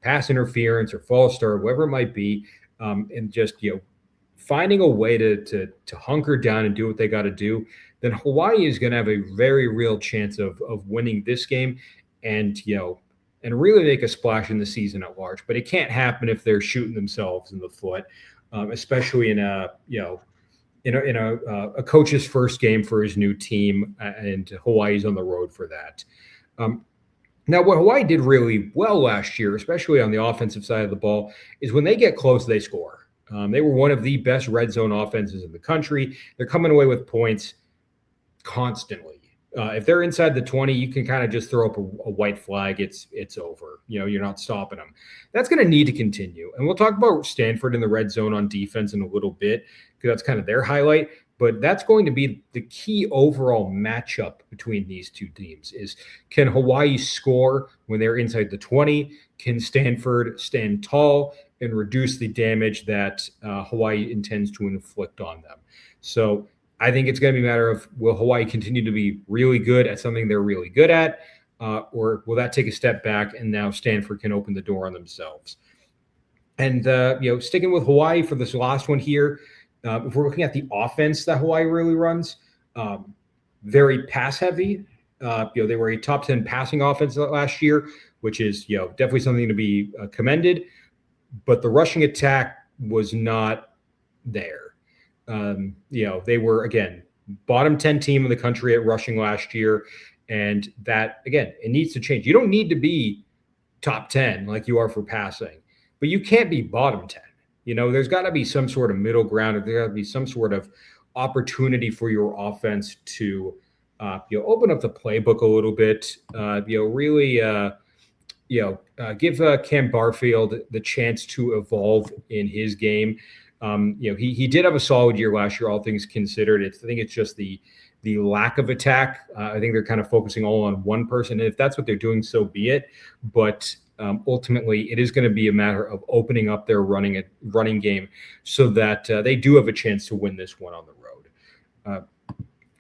pass interference or false start, whatever it might be, and just, finding a way to hunker down and do what they got to do, then Hawaii is going to have a very real chance of winning this game and really make a splash in the season at large. But it can't happen if they're shooting themselves in the foot, especially in a coach's first game for his new team, and Hawaii's on the road for that. Now, what Hawaii did really well last year, especially on the offensive side of the ball, is when they get close, they score. They were one of the best red zone offenses in the country. They're coming away with points constantly. If they're inside the 20, you can kind of just throw up a white flag. It's over. You're not stopping them. That's going to need to continue. And we'll talk about Stanford in the red zone on defense in a little bit because that's kind of their highlight. But that's going to be the key overall matchup between these two teams is can Hawaii score when they're inside the 20? Can Stanford stand tall and reduce the damage that Hawaii intends to inflict on them? So I think it's going to be a matter of will Hawaii continue to be really good at something they're really good at, or will that take a step back and now Stanford can open the door on themselves? And, sticking with Hawaii for this last one here, if we're looking at the offense that Hawaii really runs, very pass heavy. They were a top 10 passing offense last year, which is, definitely something to be commended. But the rushing attack was not there. They were, again, bottom 10 team in the country at rushing last year. And that, again, it needs to change. You don't need to be top 10 like you are for passing, but you can't be bottom 10. There's got to be some sort of middle ground, or there got to be some sort of opportunity for your offense to, open up the playbook a little bit, really, give Cam Barfield the chance to evolve in his game. He did have a solid year last year, all things considered. I think it's just the lack of attack. I think they're kind of focusing all on one person. And if that's what they're doing, so be it. But ultimately, it is going to be a matter of opening up their running game so that they do have a chance to win this one on the road.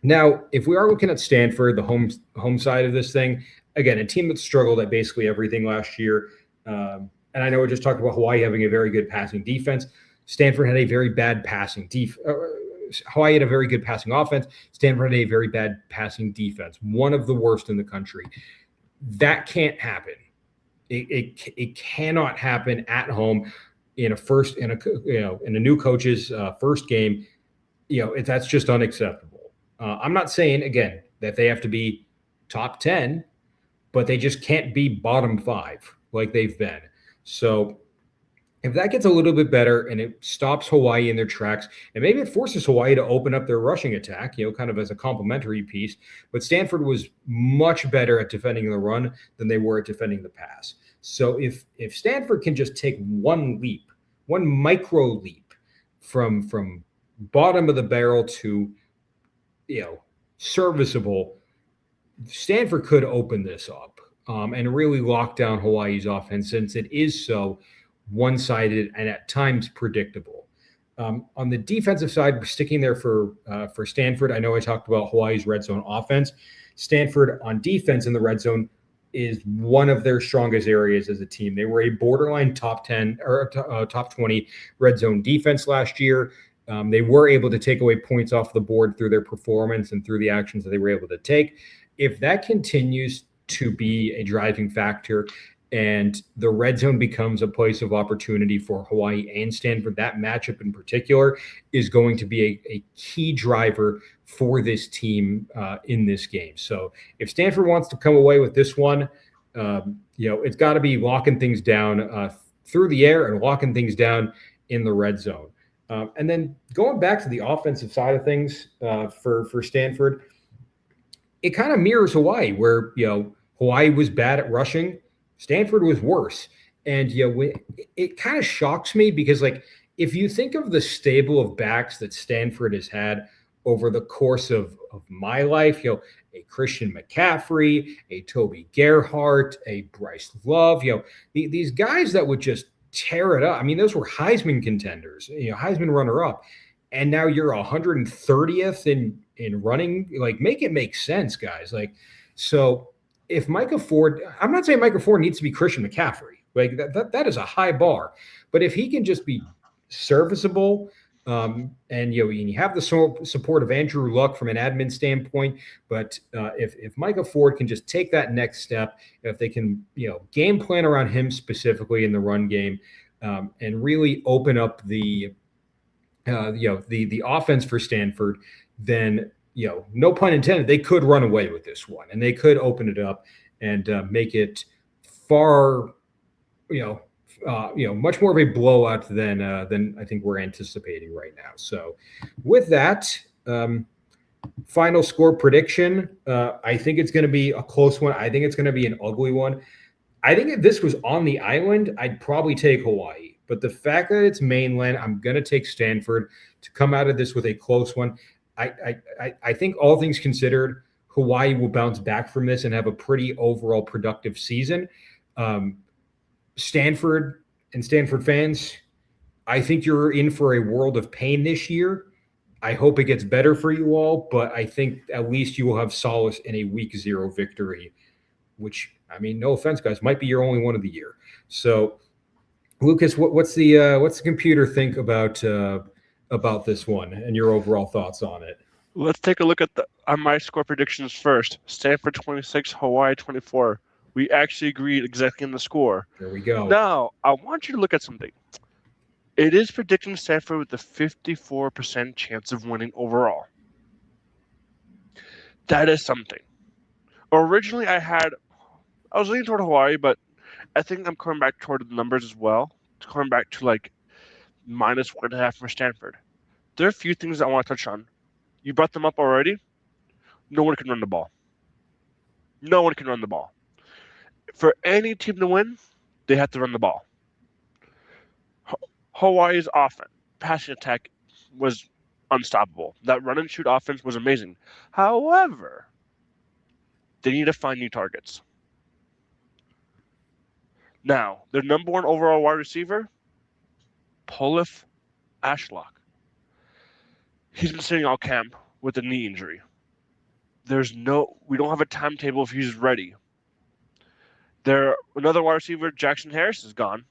Now, if we are looking at Stanford, the home side of this thing, again, a team that struggled at basically everything last year. And I know we just talked about Hawaii having a very good passing defense. Stanford had a very bad passing Hawaii had a very good passing offense. Stanford had a very bad passing defense, one of the worst in the country. That can't happen. It cannot happen at home in a new coach's first game. That's just unacceptable. I'm not saying again that they have to be top 10, but they just can't be bottom 5 like they've been. So if that gets a little bit better and it stops Hawaii in their tracks, and maybe it forces Hawaii to open up their rushing attack, kind of as a complementary piece. But Stanford was much better at defending the run than they were at defending the pass. So if Stanford can just take one micro leap from bottom of the barrel to, serviceable, Stanford could open this up and really lock down Hawaii's offense, since it is so one-sided and at times predictable. On the defensive side, we're sticking there for Stanford. I know I talked about Hawaii's red zone offense. Stanford on defense in the red zone is one of their strongest areas as a team. They were a borderline top 10 or top 20 red zone defense last year. They were able to take away points off the board through their performance and through the actions that they were able to take. If that continues to be a driving factor, and the red zone becomes a place of opportunity for Hawaii and Stanford, that matchup in particular is going to be a key driver for this team in this game. So if Stanford wants to come away with this one, it's got to be locking things down through the air and locking things down in the red zone. And then going back to the offensive side of things for Stanford, it kind of mirrors Hawaii, where Hawaii was bad at rushing. Stanford was worse. And it kind of shocks me because, if you think of the stable of backs that Stanford has had over the course of my life, a Christian McCaffrey, a Toby Gerhart, a Bryce Love, these guys that would just tear it up. I mean, those were Heisman contenders, Heisman runner-up. And now you're 130th in running. Make it make sense, guys. So if Micah Ford, I'm not saying Micah Ford needs to be Christian McCaffrey. That is a high bar. But if he can just be serviceable, and you have the support of Andrew Luck from an admin standpoint, but if Micah Ford can just take that next step, if they can game plan around him specifically in the run game, and really open up the offense for Stanford, then no pun intended, they could run away with this one, and they could open it up and make it far, much more of a blowout than I think we're anticipating right now. So with that, Final score prediction. I think it's going to be a close one. I think it's going to be an ugly one. I think if this was on the island, I'd probably take Hawaii. But the fact that it's mainland, I'm going to take Stanford to come out of this with a close one. I think all things considered, Hawaii will bounce back from this and have a pretty overall productive season. Stanford and Stanford fans, I think you're in for a world of pain this year. I hope it gets better for you all, but I think at least you will have solace in a week 0 victory, which, I mean, no offense, guys, might be your only one of the year. So, Lucas, what's the computer think about this one and your overall thoughts on it? Let's take a look at my score predictions first. Stanford 26, Hawaii 24. We actually agreed exactly in the score. There we go. Now, I want you to look at something. It is predicting Stanford with a 54% chance of winning overall. That is something. Originally, I was leaning toward Hawaii, but I think I'm coming back toward the numbers as well. Coming back to like -1.5 for Stanford. There are a few things I want to touch on. You brought them up already. No one can run the ball. No one can run the ball. For any team to win, they have to run the ball. Hawaii's offense, passing attack, was unstoppable. That run and shoot offense was amazing. However, they need to find new targets. Now, their number 1 overall wide receiver, Polif Ashlock. He's been sitting all camp with a knee injury. We don't have a timetable if he's ready. Another wide receiver, Jackson Harris, is gone.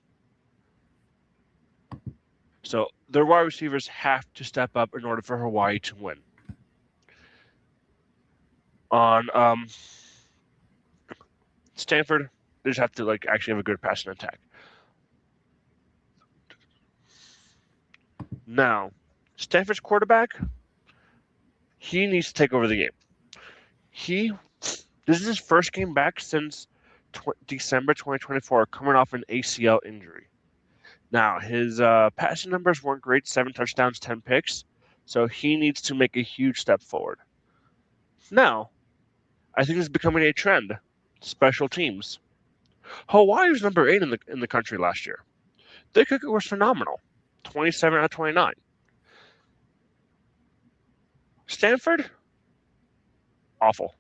So their wide receivers have to step up in order for Hawaii to win. On Stanford, they just have to actually have a good passing attack. Now, Stanford's quarterback, he needs to take over the game. This is his first game back since December 2024, coming off an ACL injury. Now, his passing numbers weren't great, 7 touchdowns, 10 picks, so he needs to make a huge step forward. Now, I think it's becoming a trend. Special teams. Hawaii was number 8 in the country last year. Their kicker was phenomenal, 27 out of 29. Stanford, awful.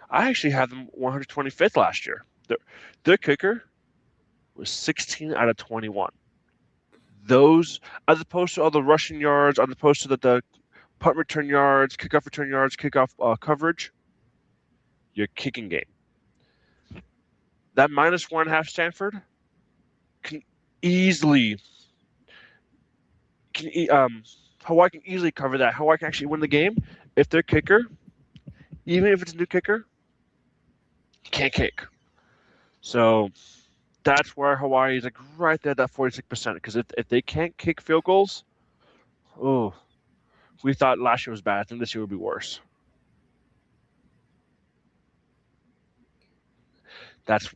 I actually had them 125th last year. Their kicker was 16 out of 21. Those, as opposed to all the rushing yards, as opposed to the punt return yards, kickoff return yards, kickoff coverage, your kicking game. That -1.5 Stanford can easily Hawaii can easily cover that. Hawaii can actually win the game if their kicker, even if it's a new kicker, can't kick. So that's where Hawaii is right there at that 46%. Because if they can't kick field goals, we thought last year was bad. I think this year would be worse. That's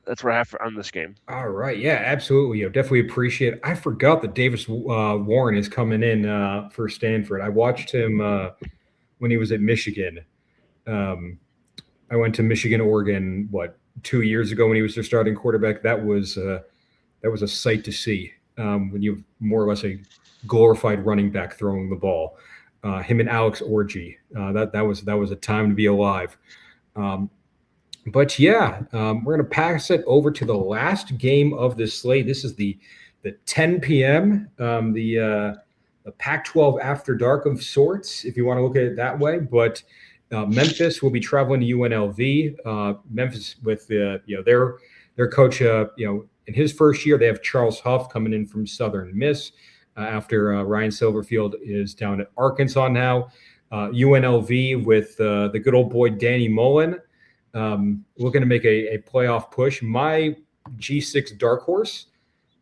what I have on this game. All right. Yeah, absolutely. Definitely appreciate it. I forgot that Davis Warren is coming in for Stanford. I watched him when he was at Michigan. I went to Michigan, Oregon, 2 years ago when he was their starting quarterback. That was a sight to see when you have more or less a glorified running back throwing the ball. Him and Alex Orji. That was a time to be alive. But yeah, we're going to pass it over to the last game of this slate. This is the 10 p.m. The Pac-12 after dark of sorts, if you want to look at it that way. But Memphis will be traveling to UNLV. Memphis with their coach. In his first year, they have Charles Huff coming in from Southern Miss after Ryan Silverfield is down at Arkansas now. UNLV with the good old boy Danny Mullen. Looking to make a playoff push. My G6 dark horse,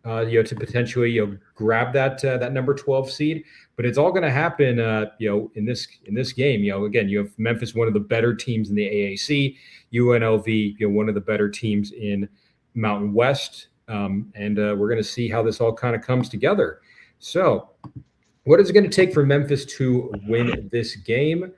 to potentially grab that number 12 seed. But it's all going to happen, in this game. Again, you have Memphis, one of the better teams in the AAC. UNLV, one of the better teams in Mountain West. And we're going to see how this all kind of comes together. So what is it going to take for Memphis to win this game?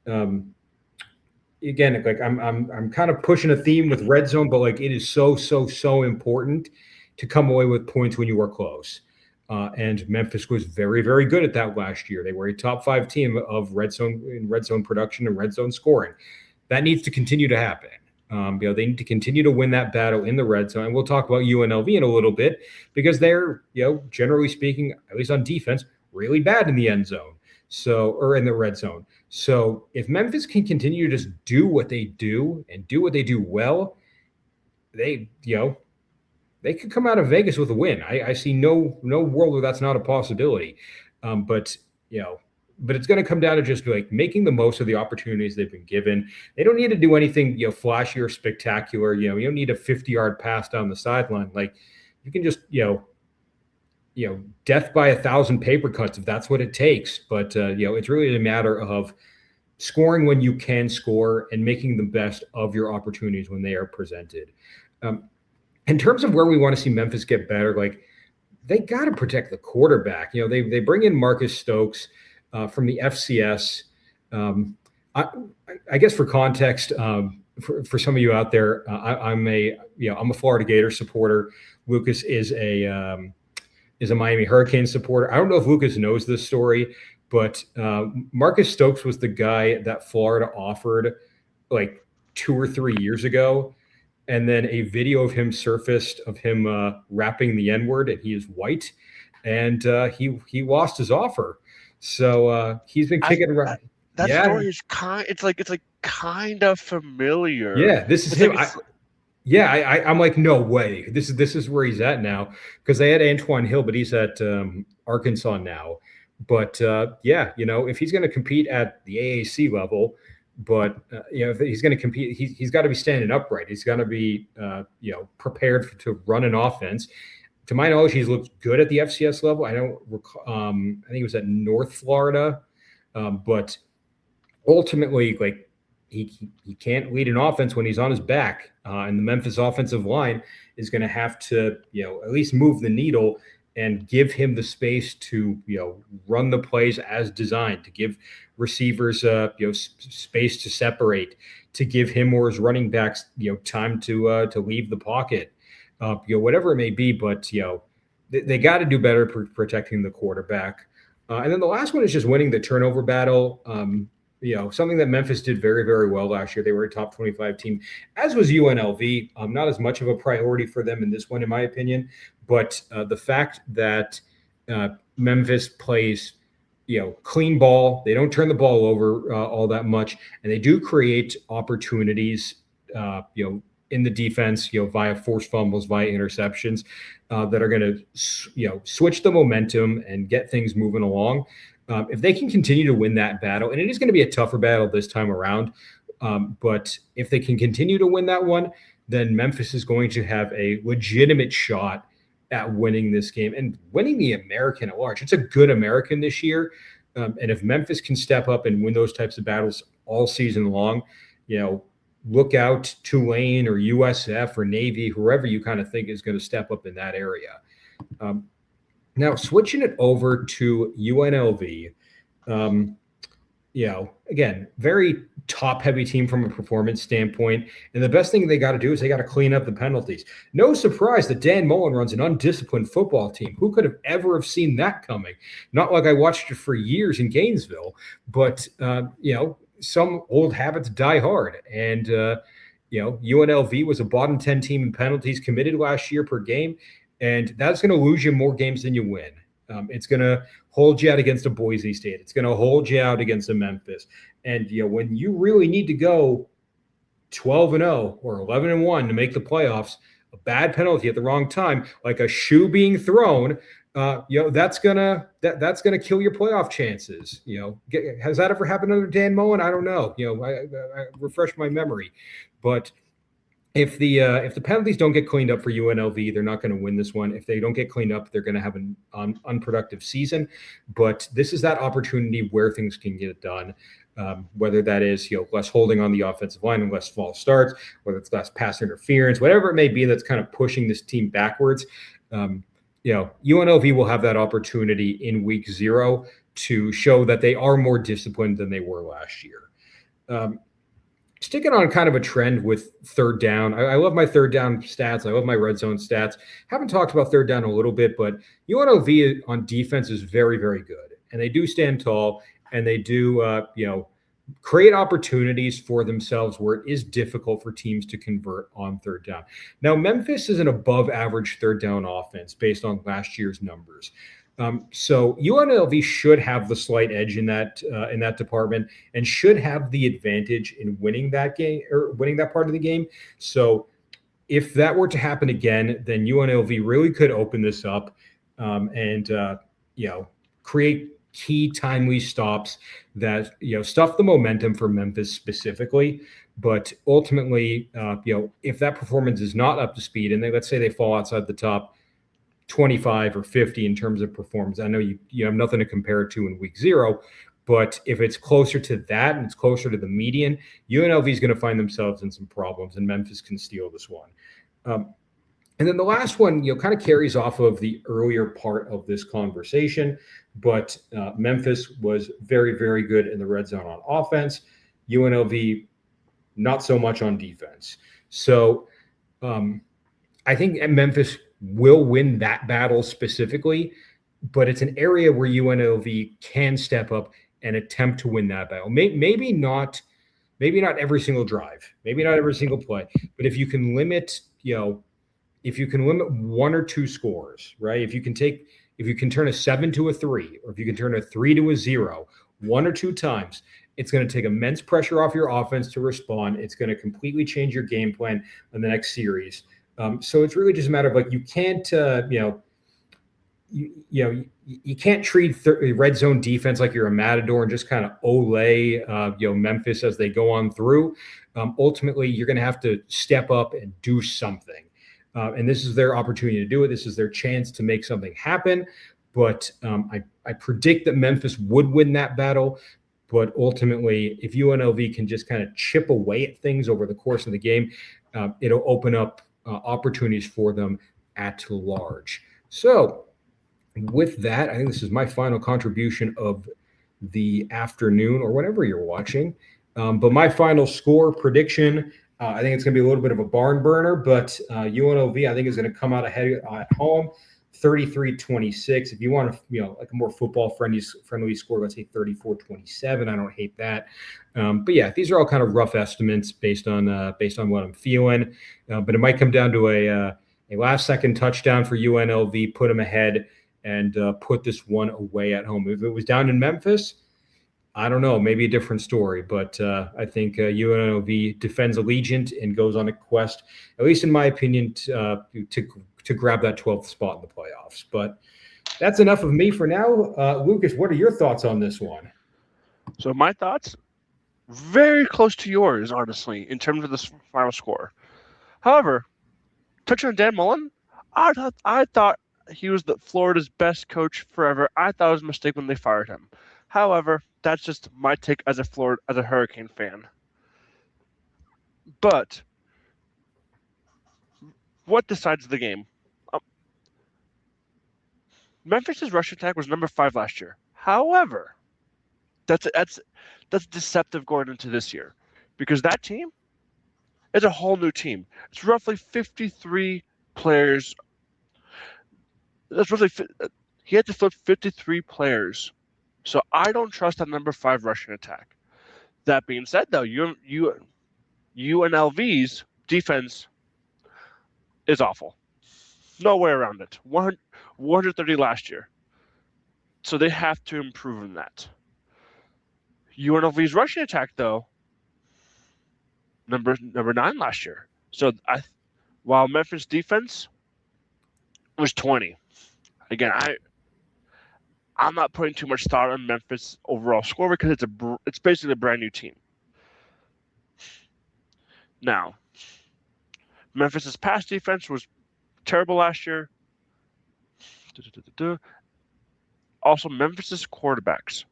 Again, like I'm kind of pushing a theme with red zone, but like it is so important to come away with points when you are close. And Memphis was very, very good at that last year. They were a top 5 team of red zone production and red zone scoring. That needs to continue to happen. They need to continue to win that battle in the red zone. And we'll talk about UNLV in a little bit because they're, generally speaking, at least on defense, really bad in the end zone. Or in the red zone. So if Memphis can continue to just do what they do and do what they do well, they could come out of Vegas with a win. I see no world where that's not a possibility. But it's going to come down to just like making the most of the opportunities they've been given. They don't need to do anything, flashy or spectacular. You don't need a 50-yard pass down the sideline. Like you can just, death by 1,000 paper cuts if that's what it takes. But, it's really a matter of scoring when you can score and making the best of your opportunities when they are presented. In terms of where we want to see Memphis get better, like they got to protect the quarterback. They bring in Marcus Stokes from the FCS. I guess for context, for some of you out there, I'm a Florida Gators supporter. Lucas is a Miami Hurricanes supporter. I don't know if Lucas knows this story, but Marcus Stokes was the guy that Florida offered like 2 or 3 years ago. And then a video of him surfaced of him rapping the N-word, and he is white. And he lost his offer. So he's been kicking around. That story is kind of familiar. Yeah, this is him. I'm like, no way. This is where he's at now, because they had Antoine Hill, but he's at Arkansas now. But if he's going to compete at the AAC level, but if he's going to compete, he's got to be standing upright. He's got to be prepared to run an offense. To my knowledge, he's looked good at the FCS level. I don't recall. I think it was at North Florida, but ultimately, like. He can't lead an offense when he's on his back, and the Memphis offensive line is going to have to, at least move the needle and give him the space to, run the plays as designed, to give receivers, space to separate, to give him or his running backs, time to leave the pocket, whatever it may be. But they got to do better protecting the quarterback. And then the last one is just winning the turnover battle. Something that Memphis did very, very well last year. They were a top 25 team, as was UNLV. Not as much of a priority for them in this one, in my opinion. But the fact that Memphis plays, clean ball, they don't turn the ball over all that much, and they do create opportunities, in the defense, via forced fumbles, via interceptions, that are going to, switch the momentum and get things moving along. If they can continue to win that battle, and it is going to be a tougher battle this time around, but if they can continue to win that one, then Memphis is going to have a legitimate shot at winning this game and winning the American at large. It's a good American this year. And if Memphis can step up and win those types of battles all season long, look out Tulane or USF or Navy, whoever you kind of think is going to step up in that area. Now, switching it over to UNLV, again, very top-heavy team from a performance standpoint. And the best thing they got to do is they got to clean up the penalties. No surprise that Dan Mullen runs an undisciplined football team. Who could have ever have seen that coming? Not like I watched it for years in Gainesville, but, some old habits die hard. And, UNLV was a bottom 10 team in penalties committed last year per game. And that's going to lose you more games than you win. It's going to hold you out against a Boise State. It's going to hold you out against a Memphis. And, when you really need to go 12-0 or 11-1 to make the playoffs, a bad penalty at the wrong time, like a shoe being thrown, that's gonna kill your playoff chances. Has that ever happened under Dan Mullen? I don't know. I refresh my memory, but if the penalties don't get cleaned up for UNLV, they're not going to win this one. If they don't get cleaned up, they're going to have an unproductive season. But this is that opportunity where things can get done. Whether that is less holding on the offensive line and less false starts, whether it's less pass interference, whatever it may be that's kind of pushing this team backwards. UNLV will have that opportunity in week 0. to show that they are more disciplined than they were last year. Sticking on kind of a trend with third down. I love my third down stats. I love my red zone stats. Haven't talked about third down a little bit, but UNLV on defense is very, very good. And they do stand tall, and they do, create opportunities for themselves where it is difficult for teams to convert on third down. Now, Memphis is an above average third down offense based on last year's numbers. So UNLV should have the slight edge in that department and should have the advantage in winning that game or winning that part of the game. So if that were to happen again, then UNLV really could open this up and create key timely stops that stuff the momentum for Memphis specifically. But ultimately, if that performance is not up to speed and let's say they fall outside the top 25 or 50 in terms of performance. I know you have nothing to compare it to in week 0, but if it's closer to that and it's closer to the median, UNLV is going to find themselves in some problems, and Memphis can steal this one. And then the last one, kind of carries off of the earlier part of this conversation, but Memphis was very, very good in the red zone on offense. UNLV, not so much on defense. So I think Memphis will win that battle specifically, but it's an area where UNLV can step up and attempt to win that battle. Maybe not every single drive, maybe not every single play, but if you can limit, one or two scores, right? If you can turn a 7 to a 3, or if you can turn a 3 to a 0, 1 or 2 times, it's going to take immense pressure off your offense to respond. It's going to completely change your game plan in the next series. So it's really just a matter of you can't, you can't treat red zone defense like you're a matador and just kind of Memphis as they go on through. Ultimately, you're going to have to step up and do something. And this is their opportunity to do it. This is their chance to make something happen. But I predict that Memphis would win that battle. But ultimately, if UNLV can just kind of chip away at things over the course of the game, it'll open up opportunities for them at large. So with that, I think this is my final contribution of the afternoon or whenever you're watching. But my final score prediction, I think it's going to be a little bit of a barn burner, but UNLV, I think, is going to come out ahead at home, 33-26. If you want a more football friendly score, let's say 34-27. I don't hate that. But yeah, these are all kind of rough estimates based on what I'm feeling. But it might come down to a last second touchdown for UNLV, put them ahead, and put this one away at home. If it was down in Memphis, I don't know, maybe a different story. But I think UNLV defends Allegiant and goes on a quest, at least in my opinion, to grab that 12th spot in the playoffs. But that's enough of me for now. Lucas, what are your thoughts on this one? So my thoughts, very close to yours, honestly, in terms of the final score. However, touching on Dan Mullen, I thought he was Florida's best coach forever. I thought it was a mistake when they fired him. However, that's just my take as a Hurricane fan. But what decides the game? Memphis's rush attack was number 5 last year. However, that's deceptive going into this year, because that team is a whole new team. It's roughly 53 players. He had to flip 53 players. So I don't trust that number 5 rushing attack. That being said, though, UNLV's defense is awful. No way around it. 130 last year. So they have to improve on that. UNLV's rushing attack, though, number 9 last year. So while Memphis defense was 20. Again, I'm not putting too much thought on Memphis overall score because it's basically a brand new team. Now, Memphis's pass defense was terrible last year. Also, Memphis's quarterbacks.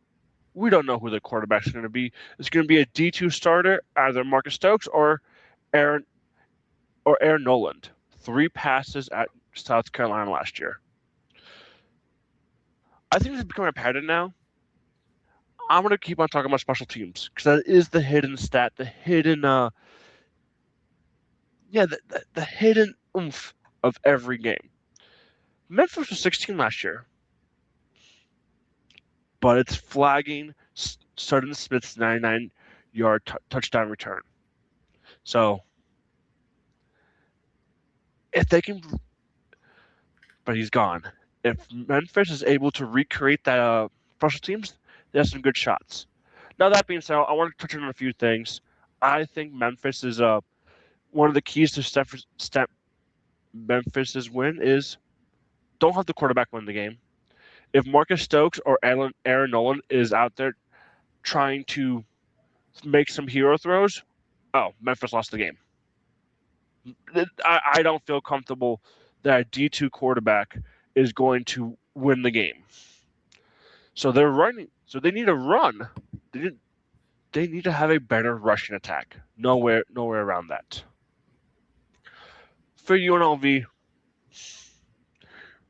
We don't know who the quarterback's going to be. It's going to be a D2 starter, either Marcus Stokes or Aaron Noland. 3 passes at South Carolina last year. I think it's becoming a pattern now I'm going to keep on talking about special teams because that is the hidden stat, the hidden, the hidden oomph of every game. Memphis was 16 last year, but it's flagging Sutton Smith's 99-yard touchdown return. So if they can, but he's gone. If Memphis is able to recreate that special teams, they have some good shots. Now that being said, I want to touch on a few things. I think Memphis is one of the keys to Memphis's win is don't have the quarterback win the game. If Marcus Stokes or Aaron Nolan is out there trying to make some hero throws, Memphis lost the game. I don't feel comfortable that a D2 quarterback is going to win the game. So they're running. So they need to run. They need to have a better rushing attack. Nowhere around that. For UNLV,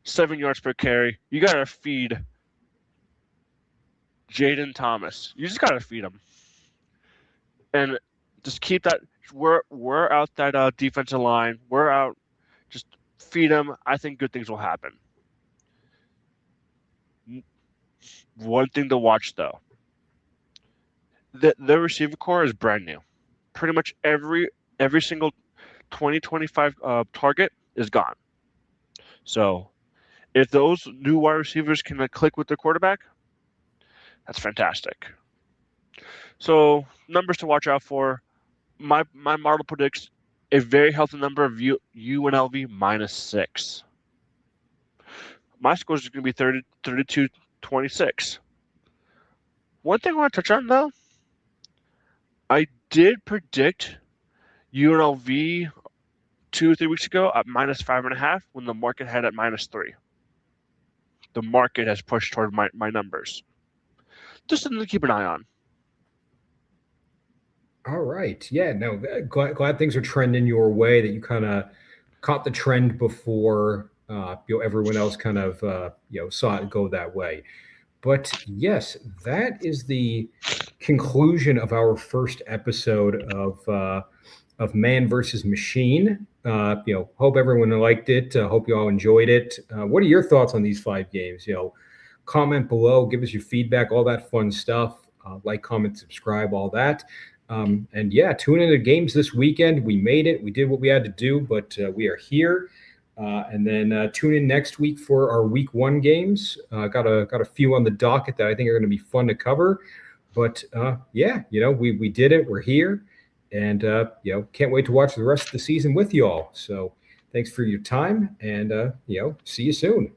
7 yards per carry. You got to feed Jaden Thomas. You just got to feed him. And just keep that. We're out that defensive line. We're out. Just feed him. I think good things will happen. One thing to watch, though. The receiver core is brand new. Pretty much every single 2025 target is gone. So if those new wide receivers can click with their quarterback, that's fantastic. So numbers to watch out for. My model predicts a very healthy number of UNLV -6. My score is going to be 32-26. One thing I want to touch on, though, I did predict UNLV 2 or 3 weeks ago at -5.5 when the market had at -3. The market has pushed toward my numbers. Just something to keep an eye on. All right. Yeah, no, glad things are trending your way, that you kind of caught the trend before everyone else kind of saw it go that way. But yes, that is the conclusion of our first episode of Man versus Machine. Hope everyone liked it. Hope you all enjoyed it. What are your thoughts on these 5 games? Comment below, give us your feedback, all that fun stuff. Like, comment, subscribe, all that. And yeah, tune into games this weekend. We made it. We did what we had to do, but we are here. And then tune in next week for our week 1 games. Got a few on the docket that I think are going to be fun to cover. But we did it. We're here, and can't wait to watch the rest of the season with you all. So thanks for your time, and see you soon.